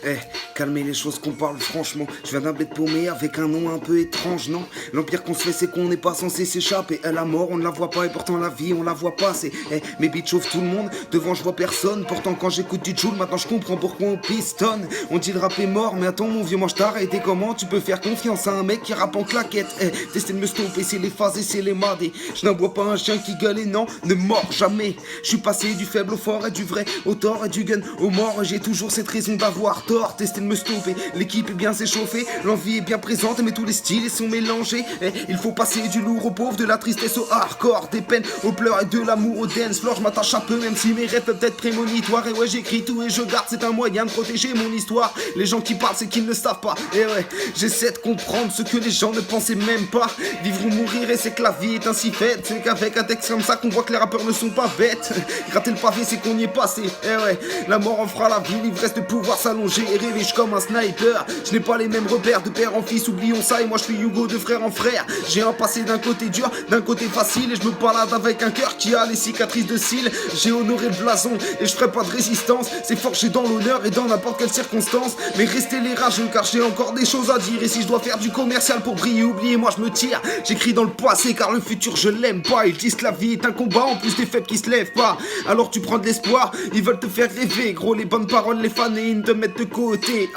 Eh, calmez les choses qu'on parle franchement. Je viens d'un bled paumé avec un nom un peu étrange, non? L'empire qu'on se fait, c'est qu'on n'est pas censé s'échapper. La mort, on ne la voit pas et pourtant la vie, on la voit pas. C'est, mes beats chauffent tout le monde. Devant, je vois personne. Pourtant, quand j'écoute du Joule, maintenant je comprends pourquoi on pistonne. On dit le rap est mort, mais attends, mon vieux, moi je t'arrête. Et comment tu peux faire confiance à un mec qui rappe en claquette? Tester de me stopper, c'est les phases et c'est les madés. Je n'en vois pas un chien qui gueule et non, ne mord jamais. Je suis passé du faible au fort et du vrai au tort et du gun au mort. J'ai toujours cette raison d'avoir tort. Tester de me stopper, l'équipe est bien s'échauffer, l'envie est bien présente, mais tous les styles sont mélangés. Il faut passer du lourd au pauvre, de la tristesse au hardcore, des peines aux pleurs et de l'amour au dance floor. Je m'attache un peu, même si mes rêves peuvent être prémonitoires. Et ouais, j'écris tout et je garde, c'est un moyen de protéger mon histoire. Les gens qui parlent, c'est qu'ils ne savent pas. Et ouais, j'essaie de comprendre ce que les gens ne pensaient même pas. Vivre ou mourir, et c'est que la vie est ainsi faite. C'est qu'avec un texte comme ça qu'on voit que les rappeurs ne sont pas bêtes. Gratter le pavé, c'est qu'on y est passé. Et ouais, la mort en fera la vie, l'ivresse de pouvoir s'allonger et rêver comme un sniper. Je n'ai pas les mêmes repères de père en fils, oublions ça. Et moi je suis Hugo de frère en frère. J'ai un passé d'un côté dur, d'un côté facile. Et je me balade avec un cœur qui a les cicatrices de cils. J'ai honoré le blason et je ferai pas de résistance. C'est forgé dans l'honneur et dans n'importe quelle circonstance. Mais restez les rageux car j'ai encore des choses à dire. Et si je dois faire du commercial pour briller, oubliez moi je me tire. J'écris dans le passé car le futur je l'aime pas. Ils disent que la vie est un combat en plus des faibles qui se lèvent pas. Alors tu prends de l'espoir, ils veulent te faire rêver. Gros les bonnes paroles, les fans et ils te mettent de côté.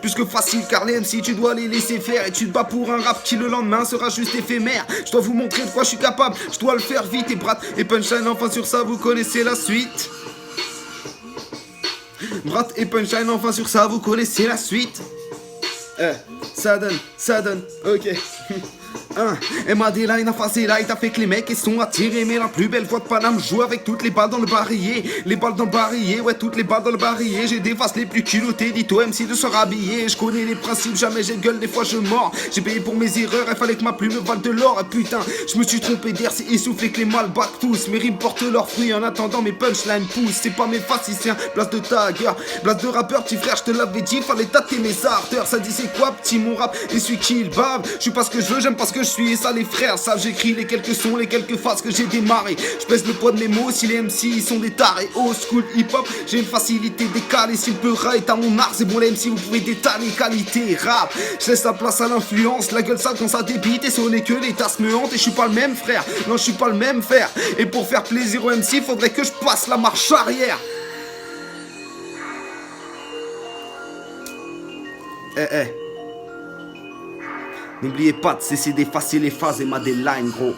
Plus que facile car les MC tu dois les laisser faire. Et tu te bats pour un rap qui le lendemain sera juste éphémère. Je dois vous montrer de quoi je suis capable, je dois le faire vite. Et Brat et Punchline, enfin sur ça vous connaissez la suite. Brat et Punchline, enfin sur ça vous connaissez la suite. Ça donne, ok. Et Madeleine a facile light, a fait que les mecs ils sont attirés. Mais la plus belle voix de Paname joue avec toutes les balles dans le barillet. Les balles dans le barillet, ouais, toutes les balles dans le barillet. J'ai des faces les plus culottées, dites au MC de se rhabiller. Je connais les principes, jamais j'ai de gueule, des fois je mords. J'ai payé pour mes erreurs, il fallait que ma plume vale de l'or. Et putain, je me suis trompé d'air, c'est essoufflé que les mâles battent tous. Mes rimes portent leurs fruits en attendant mes punchlines poussent. C'est pas mes faces, c'est un place de tagger. Place de rappeur, petit frère, je te l'avais dit, fallait tâter mes artères. Ça dit c'est quoi, petit mon rap, et celui qui il bave. Je suis pas ce que je veux, j'aime pas ce que je suis, et ça les frères savent. J'écris les quelques sons, les quelques phases que j'ai démarré. Je pèse le poids de mes mots, si les MC ils sont des tarés. Old school hip hop, j'ai une facilité décalée. Si le peu est à mon art, c'est bon les MC, vous pouvez détaler qualité rap. Je laisse la place à l'influence, la gueule sale quand ça débite. Et sonner que les tasses me hantent, et je suis pas le même frère. Non, je suis pas le même frère. Et pour faire plaisir aux MC, faudrait que je passe la marche arrière. N'oubliez pas de cesser d'effacer les phases et ma deadline, gros.